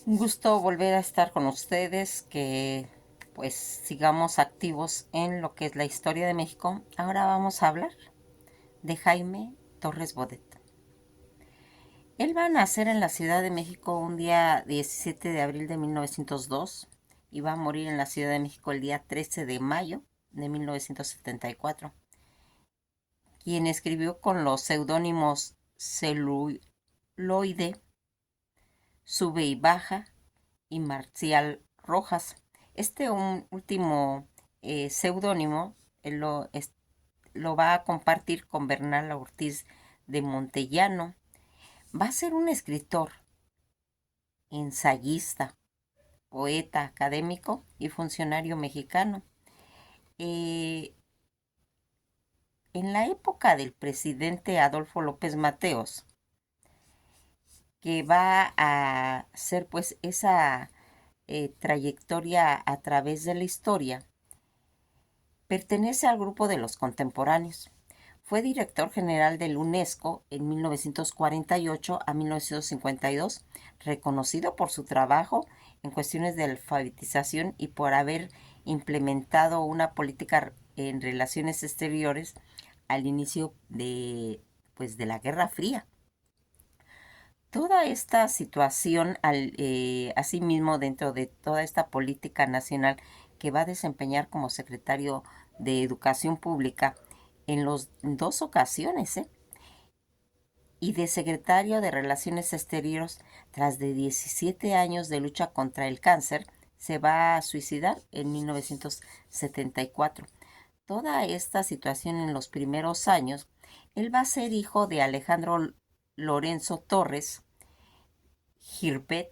Un gusto volver a estar con ustedes, que pues sigamos activos en lo que es la historia de México. Ahora vamos a hablar de Jaime Torres Bodet. Él va a nacer en la Ciudad de México un día 17 de abril de 1902 y va a morir en la Ciudad de México el día 13 de mayo de 1974, quien escribió con los seudónimos Celuloide, Sube y Baja y Marcial Rojas. Este último seudónimo lo va a compartir con Bernal Ortiz de Montellano. Va a ser un escritor, ensayista, poeta, académico y funcionario mexicano. Eh, en la época del presidente Adolfo López Mateos, que va a ser pues esa trayectoria a través de la historia, pertenece al grupo de los contemporáneos. Fue director general del UNESCO en 1948 a 1952, reconocido por su trabajo en cuestiones de alfabetización y por haber implementado una política en relaciones exteriores al inicio de la Guerra Fría. Toda esta situación, asimismo, dentro de toda esta política nacional que va a desempeñar como secretario de Educación Pública en las dos ocasiones, y de secretario de Relaciones Exteriores, tras de 17 años de lucha contra el cáncer, se va a suicidar en 1974. Toda esta situación en los primeros años, él va a ser hijo de Alejandro Lorenzo Torres Girbet,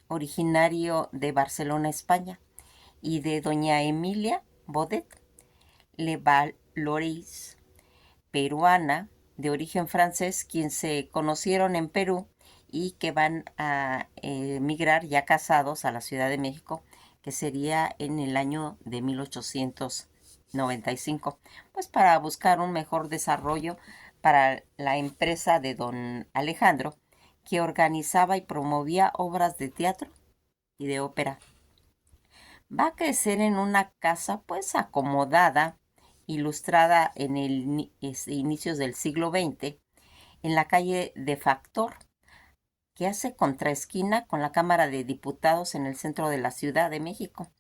originario de Barcelona, España, y de doña Emilia Bodet Levallois, peruana, de origen francés, quien se conocieron en Perú y que van a emigrar ya casados a la Ciudad de México, que sería en el año de 1895, pues para buscar un mejor desarrollo para la empresa de don Alejandro, que organizaba y promovía obras de teatro y de ópera. Va a crecer en una casa pues acomodada, ilustrada en inicios del siglo XX, en la calle de Factor, que hace contraesquina con la Cámara de Diputados en el centro de la Ciudad de México.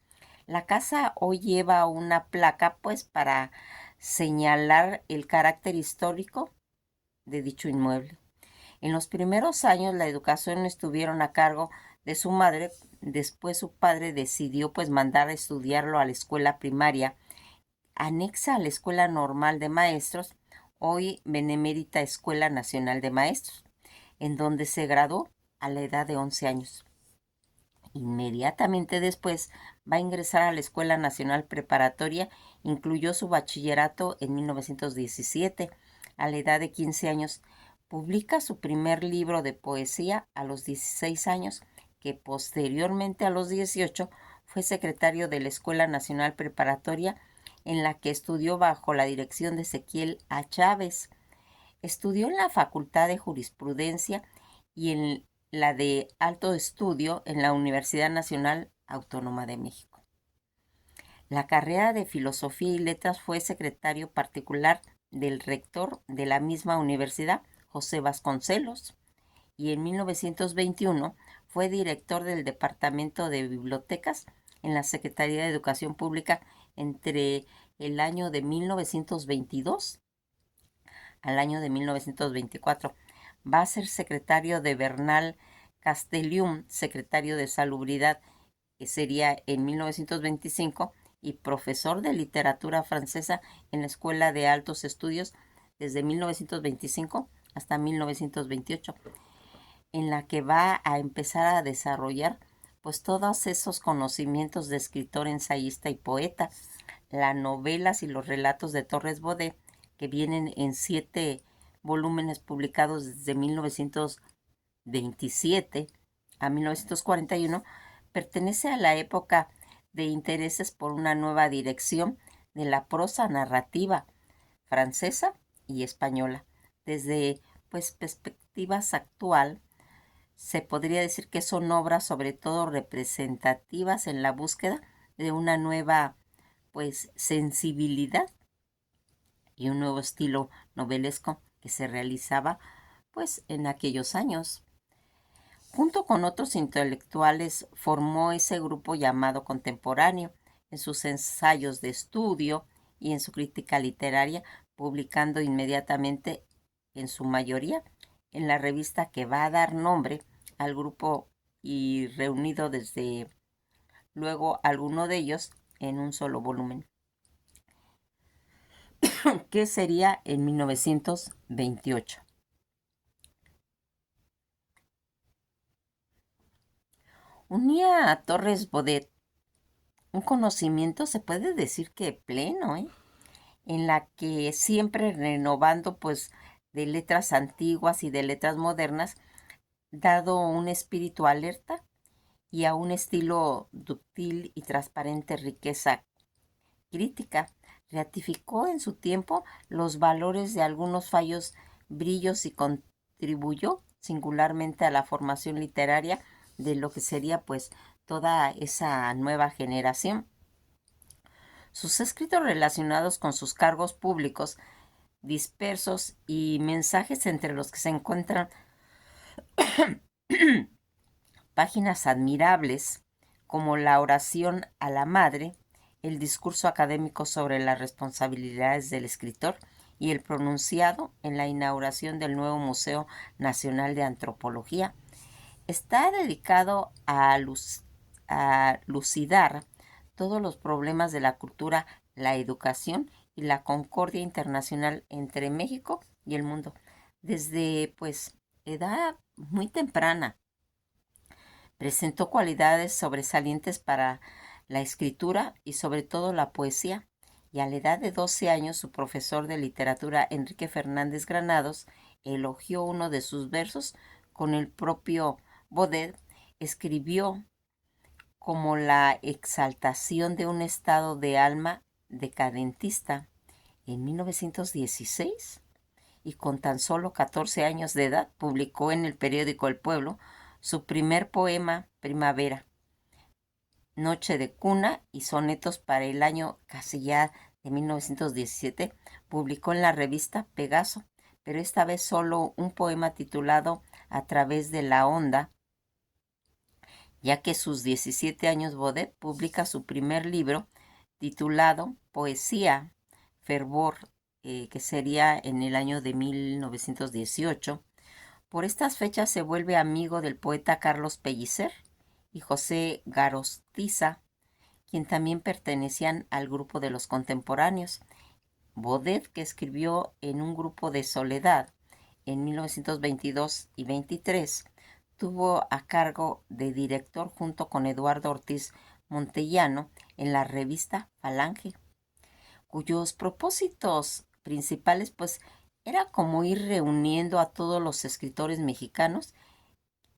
La casa hoy lleva una placa pues para señalar el carácter histórico de dicho inmueble. En los primeros años la educación estuvieron a cargo de su madre. Después su padre decidió pues mandar a estudiarlo a la escuela primaria anexa a la Escuela Normal de Maestros, hoy Benemérita Escuela Nacional de Maestros, en donde se graduó a la edad de 11 años. Inmediatamente después va a ingresar a la Escuela Nacional Preparatoria, incluyó su bachillerato en 1917, a la edad de 15 años. Publica su primer libro de poesía a los 16 años, que posteriormente a los 18 fue secretario de la Escuela Nacional Preparatoria, en la que estudió bajo la dirección de Ezequiel A. Chávez. Estudió en la Facultad de Jurisprudencia y en la de Alto Estudio en la Universidad Nacional Autónoma de México. La carrera de Filosofía y Letras fue secretario particular del rector de la misma universidad, José Vasconcelos, y en 1921 fue director del Departamento de Bibliotecas en la Secretaría de Educación Pública entre el año de 1922 al año de 1924. Va a ser secretario de Bernal Castellum, secretario de Salubridad, que sería en 1925, y profesor de literatura francesa en la Escuela de Altos Estudios desde 1925 hasta 1928, en la que va a empezar a desarrollar pues todos esos conocimientos de escritor, ensayista y poeta. Las novelas y los relatos de Torres Bodet, que vienen en 7 volúmenes publicados desde 1927 a 1941, pertenece a la época de intereses por una nueva dirección de la prosa narrativa francesa y española, desde pues perspectivas actual, se podría decir que son obras sobre todo representativas en la búsqueda de una nueva, pues, sensibilidad y un nuevo estilo novelesco que se realizaba, pues, en aquellos años. Junto con otros intelectuales formó ese grupo llamado Contemporáneo en sus ensayos de estudio y en su crítica literaria, publicando inmediatamente, en su mayoría, en la revista que va a dar nombre al grupo y reunido desde luego alguno de ellos en un solo volumen, que sería en 1928. Unía a Torres Bodet un conocimiento, se puede decir que pleno, en la que siempre renovando pues de letras antiguas y de letras modernas, dado un espíritu alerta y a un estilo dúctil y transparente riqueza crítica. Ratificó en su tiempo los valores de algunos fallos brillos y contribuyó singularmente a la formación literaria de lo que sería pues toda esa nueva generación. Sus escritos relacionados con sus cargos públicos dispersos y mensajes entre los que se encuentran páginas admirables como la oración a la madre, el discurso académico sobre las responsabilidades del escritor y el pronunciado en la inauguración del nuevo Museo Nacional de Antropología. Está dedicado a lucidar todos los problemas de la cultura, la educación y la concordia internacional entre México y el mundo, desde pues edad muy temprana. Presentó cualidades sobresalientes para la escritura y sobre todo la poesía, y a la edad de 12 años su profesor de literatura Enrique Fernández Granados elogió uno de sus versos con el propio Bodet, escribió como la exaltación de un estado de alma decadentista en 1916, y con tan solo 14 años de edad publicó en el periódico El Pueblo su primer poema, Primavera, Noche de Cuna y sonetos para el año casi ya de 1917, publicó en la revista Pegaso, pero esta vez solo un poema titulado A través de la onda, ya que sus 17 años Bodet publica su primer libro titulado Poesía, Fervor, que sería en el año de 1918. Por estas fechas se vuelve amigo del poeta Carlos Pellicer y José Garostiza, quien también pertenecían al grupo de los contemporáneos. Bodet, que escribió en un grupo de soledad en 1922 y 23, tuvo a cargo de director junto con Eduardo Ortiz Montellano en la revista Falange, cuyos propósitos principales pues era como ir reuniendo a todos los escritores mexicanos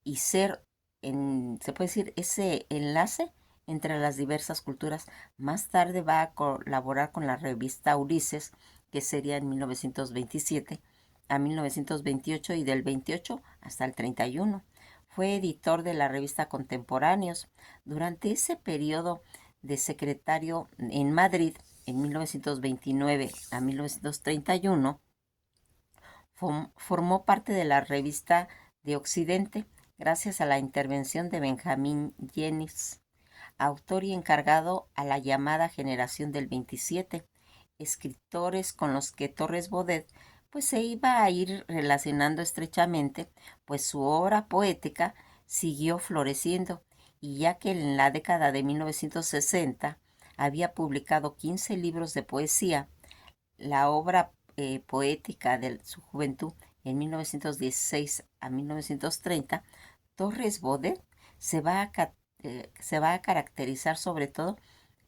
y ser, se puede decir, ese enlace entre las diversas culturas. Más tarde va a colaborar con la revista Ulises, que sería en 1927 a 1928 y del 28 hasta el 31. Fue editor de la revista Contemporáneos. Durante ese periodo de secretario en Madrid, en 1929 a 1931, formó parte de la revista de Occidente gracias a la intervención de Benjamín Jennings, autor y encargado a la llamada generación del 27, escritores con los que Torres Bodet pues se iba a ir relacionando estrechamente, pues su obra poética siguió floreciendo, y ya que en la década de 1960 había publicado 15 libros de poesía, la obra poética de su juventud en 1916 a 1930, Torres Bodet se va a caracterizar sobre todo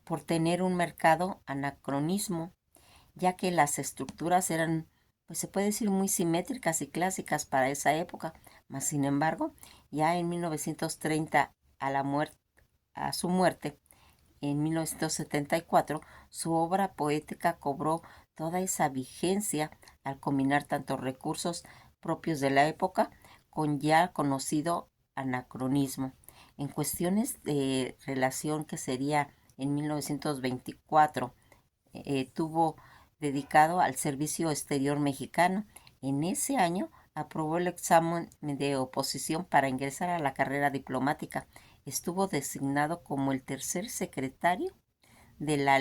por tener un mercado anacronismo, ya que las estructuras eran, pues se puede decir, muy simétricas y clásicas para esa época, mas sin embargo, ya en 1930, a su muerte, en 1974, su obra poética cobró toda esa vigencia al combinar tantos recursos propios de la época con ya conocido anacronismo. En cuestiones de relación que sería en 1924, tuvo dedicado al servicio exterior mexicano. En ese año aprobó el examen de oposición para ingresar a la carrera diplomática. Estuvo designado como el tercer secretario de la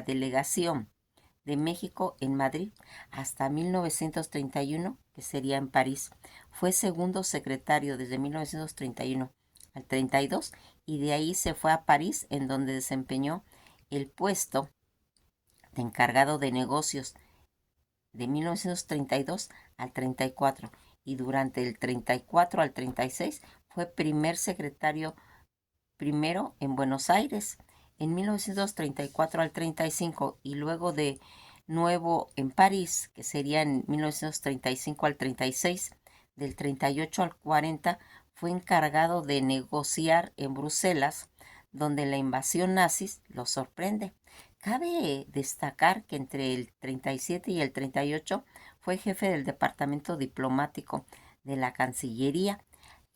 delegación de México en Madrid hasta 1931, que sería en París. Fue segundo secretario desde 1931 al 32 y de ahí se fue a París, en donde desempeñó el puesto de encargado de negocios de 1932 al 34 y durante el 34 al 36 fue primer secretario primero en Buenos Aires en 1934 al 35 y luego de nuevo en París, que sería en 1935 al 36, del 38 al 40 fue encargado de negociar en Bruselas, donde la invasión nazis lo sorprende. Cabe destacar que entre el 37 y el 38 fue jefe del departamento diplomático de la Cancillería.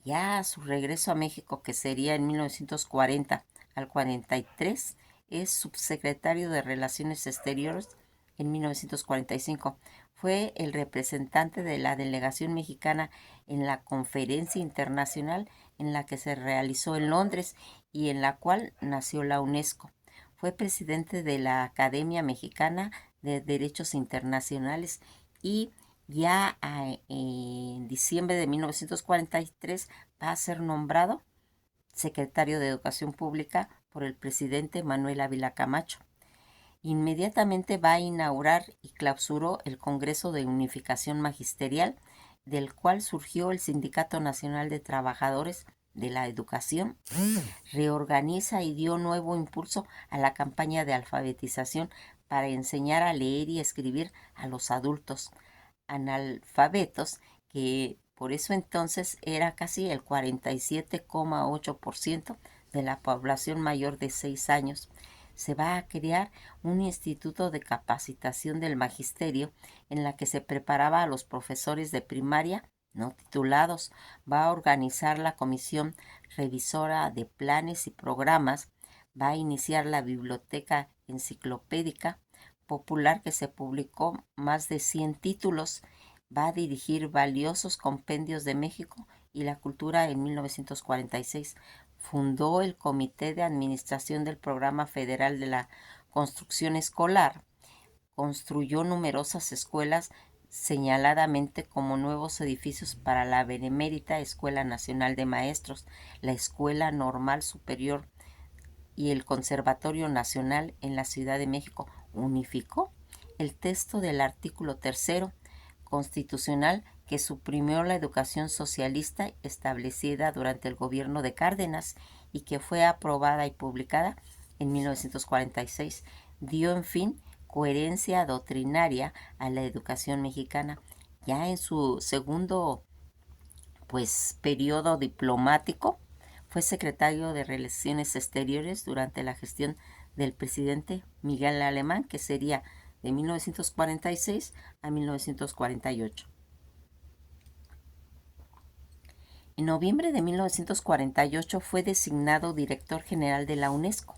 Ya a su regreso a México, que sería en 1940 al 43, es subsecretario de Relaciones Exteriores en 1945. Fue el representante de la delegación mexicana en la conferencia internacional en la que se realizó en Londres y en la cual nació la UNESCO. Fue presidente de la Academia Mexicana de Derechos Internacionales y ya en diciembre de 1943 va a ser nombrado secretario de Educación Pública por el presidente Manuel Ávila Camacho. Inmediatamente va a inaugurar y clausuró el Congreso de Unificación Magisterial, del cual surgió el Sindicato Nacional de Trabajadores de la Educación. Reorganiza y dio nuevo impulso a la campaña de alfabetización para enseñar a leer y escribir a los adultos analfabetos, que por eso entonces era casi el 47,8% de la población mayor de 6 años. Se va a crear un instituto de capacitación del magisterio en la que se preparaba a los profesores de primaria no titulados. Va a organizar la comisión revisora de planes y programas. Va a iniciar la biblioteca enciclopédica popular, que se publicó más de 100 títulos. Va a dirigir valiosos compendios de México y la cultura en 1946. Fundó el Comité de Administración del Programa Federal de la Construcción Escolar. Construyó numerosas escuelas, señaladamente como nuevos edificios para la Benemérita Escuela Nacional de Maestros, la Escuela Normal Superior y el Conservatorio Nacional en la Ciudad de México. Unificó el texto del artículo 3º constitucional que suprimió la educación socialista establecida durante el gobierno de Cárdenas y que fue aprobada y publicada en 1946. Dio, en fin, coherencia doctrinaria a la educación mexicana. Ya en su segundo periodo diplomático, fue secretario de Relaciones Exteriores durante la gestión del presidente Miguel Alemán, que sería de 1946 a 1948. En noviembre de 1948 fue designado director general de la UNESCO,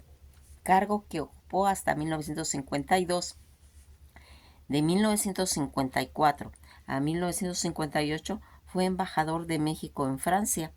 cargo que ocupó hasta 1952. De 1954 a 1958 fue embajador de México en Francia.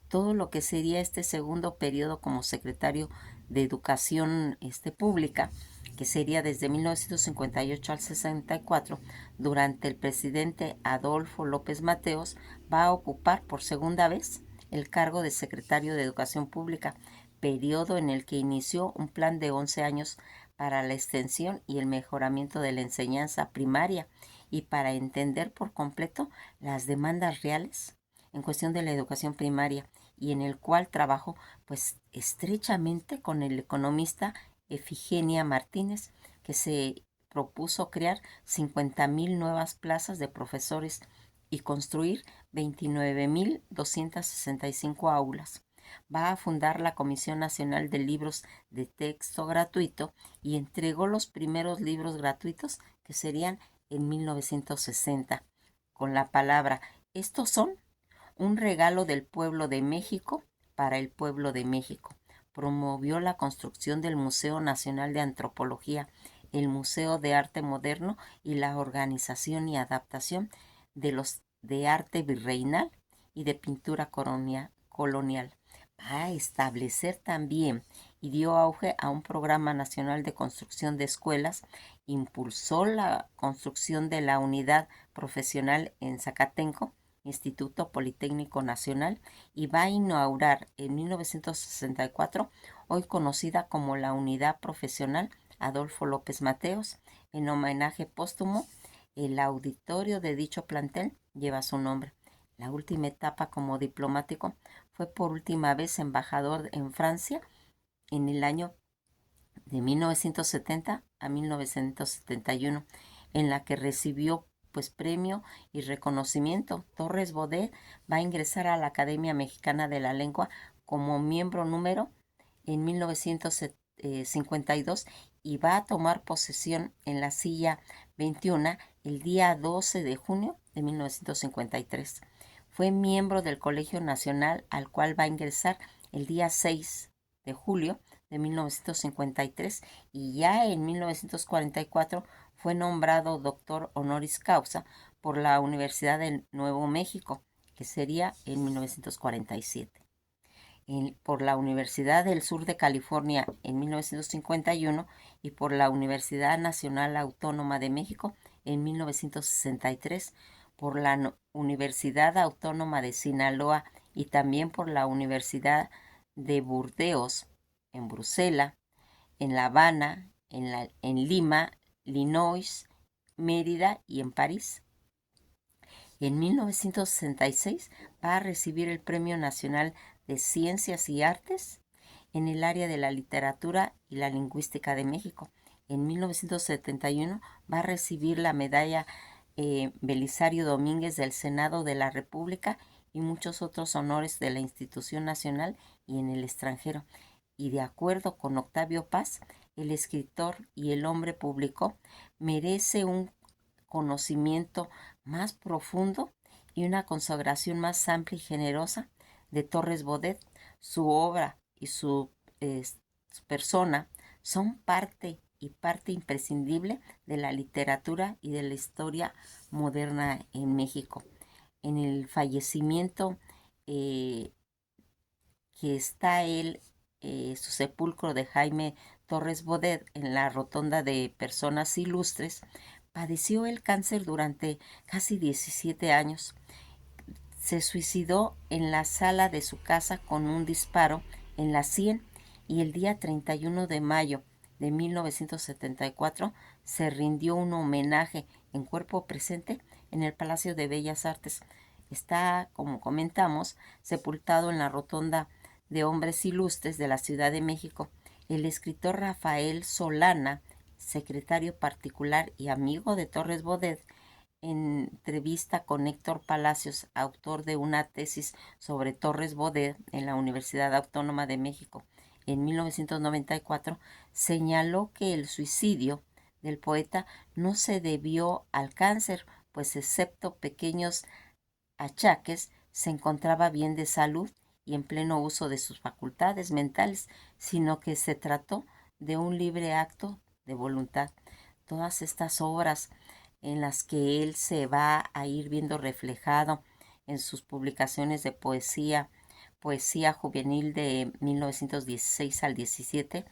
Todo lo que sería este segundo periodo como secretario de Educación Pública, que sería desde 1958 al 64, durante el presidente Adolfo López Mateos, va a ocupar por segunda vez el cargo de secretario de Educación Pública, periodo en el que inició un plan de 11 años para la extensión y el mejoramiento de la enseñanza primaria y para entender por completo las demandas reales en cuestión de la educación primaria, y en el cual trabajó estrechamente con el economista Efigenia Martínez, que se propuso crear 50,000 nuevas plazas de profesores y construir 29,265 aulas. Va a fundar la Comisión Nacional de Libros de Texto Gratuito y entregó los primeros libros gratuitos, que serían en 1960, con la palabra: estos son un regalo del pueblo de México para el pueblo de México. Promovió la construcción del Museo Nacional de Antropología, el Museo de Arte Moderno y la organización y adaptación de los de arte virreinal y de pintura colonial. Va a establecer también y dio auge a un programa nacional de construcción de escuelas, impulsó la construcción de la unidad profesional en Zacatenco, Instituto Politécnico Nacional, y va a inaugurar en 1964, hoy conocida como la Unidad Profesional Adolfo López Mateos. En homenaje póstumo, el auditorio de dicho plantel lleva su nombre. La última etapa como diplomático fue por última vez embajador en Francia en el año de 1970 a 1971, en la que recibió pues premio y reconocimiento. Torres Bodet va a ingresar a la Academia Mexicana de la Lengua como miembro número en 1952 y va a tomar posesión en la silla 21 el día 12 de junio de 1953. Fue miembro del Colegio Nacional, al cual va a ingresar el día 6 de julio de 1953, y ya en 1944 fue nombrado doctor honoris causa por la Universidad de Nuevo México, que sería en 1947. Por la Universidad del Sur de California en 1951 y por la Universidad Nacional Autónoma de México en 1963, por la Universidad Autónoma de Sinaloa y también por la Universidad de Burdeos en Bruselas, en La Habana, en Lima, Illinois, Mérida y en París. En 1966 va a recibir el Premio Nacional de Ciencias y Artes en el área de la literatura y la lingüística de México. En 1971 va a recibir la medalla Belisario Domínguez del Senado de la República y muchos otros honores de la institución nacional y en el extranjero. Y de acuerdo con Octavio Paz, el escritor y el hombre publicó, merece un conocimiento más profundo y una consagración más amplia y generosa de Torres Bodet. Su obra y su persona son parte imprescindible de la literatura y de la historia moderna en México. En el fallecimiento que está su sepulcro de Jaime Torres Bodet en la rotonda de personas ilustres. Padeció el cáncer durante casi 17 años. Se suicidó en la sala de su casa con un disparo en la sien y el día 31 de mayo de 1974 se rindió un homenaje en cuerpo presente en el Palacio de Bellas Artes. Está, como comentamos, sepultado en la rotonda de hombres ilustres de la Ciudad de México el escritor Rafael Solana, secretario particular y amigo de Torres Bodet. En entrevista con Héctor Palacios, autor de una tesis sobre Torres Bodet en la Universidad Autónoma de México en 1994, señaló que el suicidio del poeta no se debió al cáncer, pues excepto pequeños achaques, se encontraba bien de salud y en pleno uso de sus facultades mentales, sino que se trató de un libre acto de voluntad. Todas estas obras en las que él se va a ir viendo reflejado en sus publicaciones de poesía juvenil de 1916 al 17,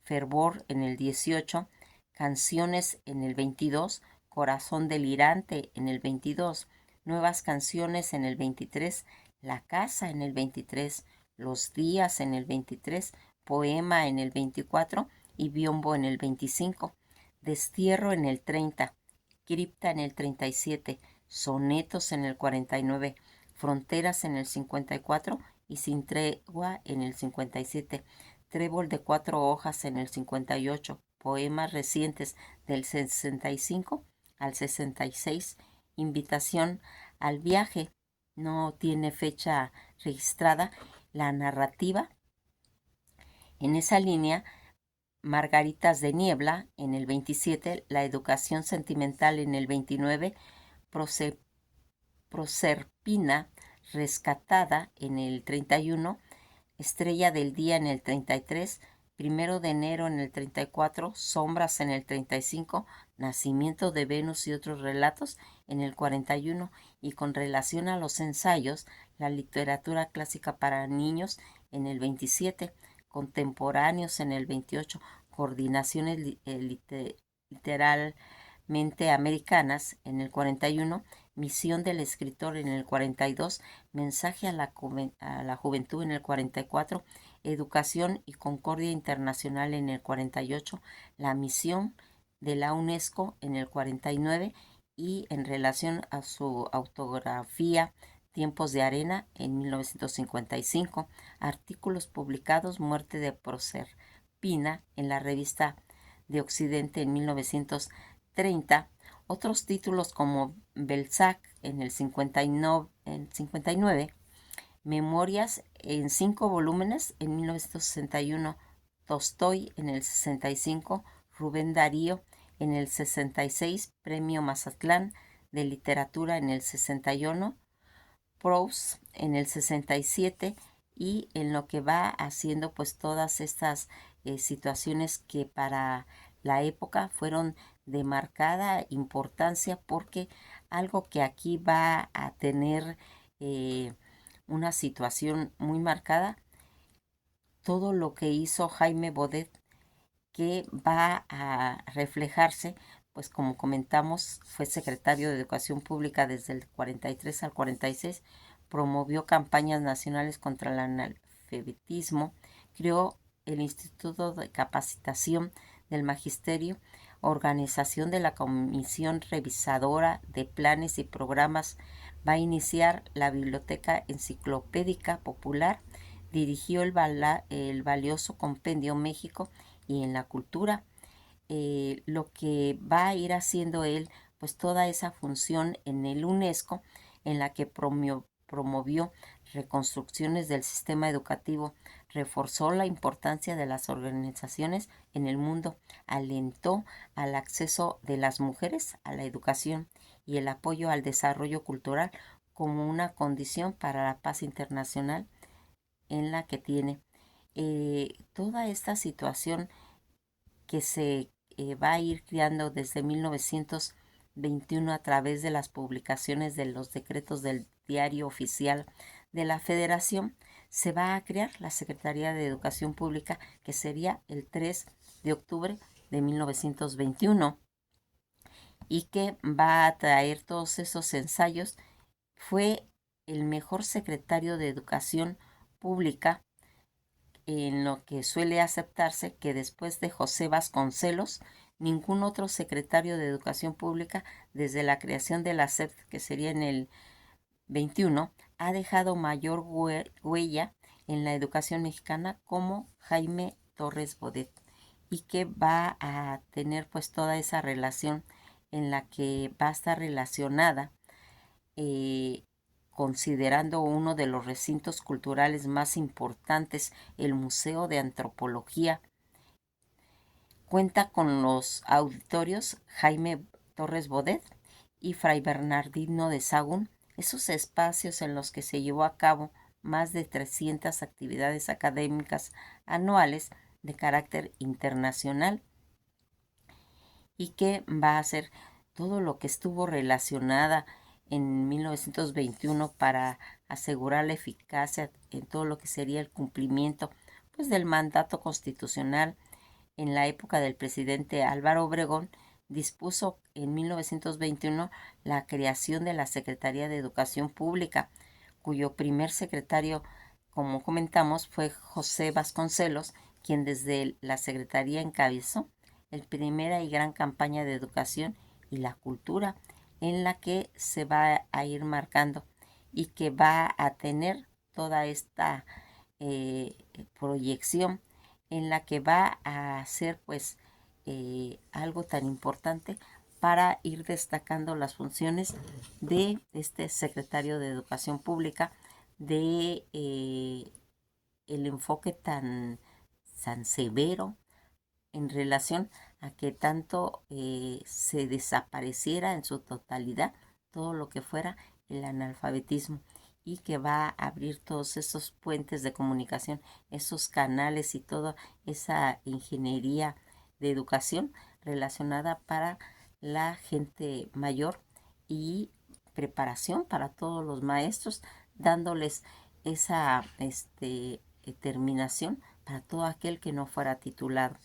Fervor en el 18, Canciones en el 22, Corazón delirante en el 22, Nuevas canciones en el 23, La casa en el 23, Los días en el 23, Poema en el 24 y Biombo en el 25, Destierro en el 30, Cripta en el 37, Sonetos en el 49, Fronteras en el 54 y Sin tregua en el 57, Trébol de 4 hojas en el 58, poemas recientes del 65 al 66, Invitación al viaje, no tiene fecha registrada, la narrativa. En esa línea, Margaritas de Niebla en el 27, La educación sentimental en el 29, Proserpina, Rescatada en el 31, Estrella del Día en el 33, Primero de Enero en el 34, Sombras en el 35, Nacimiento de Venus y otros relatos en el 41, y con relación a los ensayos, la literatura clásica para niños en el 27, Contemporáneos en el 28, Coordinaciones literalmente americanas en el 41, Misión del escritor en el 42, Mensaje a la juventud en el 44, Educación y Concordia Internacional en el 48, La misión de la UNESCO en el 49, y en relación a su autografía Tiempos de Arena en 1955, artículos publicados, Muerte de Proserpina en la revista de Occidente en 1930, otros títulos como Belzac en el 59, Memorias en 5 volúmenes en 1961, Tolstoy en el 65, Rubén Darío en el 66, Premio Mazatlán de Literatura en el 61, Proust en el 67, y en lo que va haciendo pues todas estas situaciones que para la época fueron de marcada importancia, porque algo que aquí va a tener una situación muy marcada, todo lo que hizo Jaime Baudet, que va a reflejarse, pues como comentamos, fue secretario de Educación Pública desde el 43 al 46, promovió campañas nacionales contra el analfabetismo, creó el Instituto de Capacitación del Magisterio, organización de la Comisión Revisadora de Planes y Programas, va a iniciar la Biblioteca Enciclopédica Popular, dirigió el valioso Compendio México, y en la cultura, lo que va a ir haciendo él, pues toda esa función en el UNESCO, en la que promovió reconstrucciones del sistema educativo, reforzó la importancia de las organizaciones en el mundo, alentó al acceso de las mujeres a la educación y el apoyo al desarrollo cultural como una condición para la paz internacional en la que tiene. Toda esta situación que se va a ir creando desde 1921 a través de las publicaciones de los decretos del Diario Oficial de la Federación, se va a crear la Secretaría de Educación Pública, que sería el 3 de octubre de 1921, y que va a traer todos esos ensayos. Fue el mejor secretario de Educación Pública, en lo que suele aceptarse que después de José Vasconcelos, ningún otro secretario de Educación Pública desde la creación de la SEP, que sería en el 21, ha dejado mayor huella en la educación mexicana como Jaime Torres Bodet, y que va a tener pues toda esa relación en la que va a estar relacionada, eh, considerando uno de los recintos culturales más importantes, el Museo de Antropología. Cuenta con los auditorios Jaime Torres Bodet y Fray Bernardino de Sahagún, esos espacios en los que se llevó a cabo más de 300 actividades académicas anuales de carácter internacional, y que va a ser todo lo que estuvo relacionada en 1921 para asegurar la eficacia en todo lo que sería el cumplimiento pues del mandato constitucional. En la época del presidente Álvaro Obregón, dispuso en 1921 la creación de la Secretaría de Educación Pública, cuyo primer secretario, como comentamos, fue José Vasconcelos, quien desde la Secretaría encabezó la primera y gran campaña de educación y la cultura, en la que se va a ir marcando y que va a tener toda esta proyección, en la que va a ser pues algo tan importante para ir destacando las funciones de este secretario de Educación Pública, de el enfoque tan severo en relación a que tanto se desapareciera en su totalidad todo lo que fuera el analfabetismo, y que va a abrir todos esos puentes de comunicación, esos canales y toda esa ingeniería de educación relacionada para la gente mayor y preparación para todos los maestros, dándoles esa terminación para todo aquel que no fuera titulado.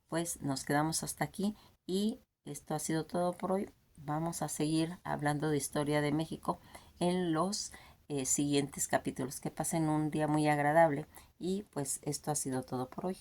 Pues nos quedamos hasta aquí y esto ha sido todo por hoy. Vamos a seguir hablando de historia de México en los siguientes capítulos. Que pasen un día muy agradable y pues esto ha sido todo por hoy.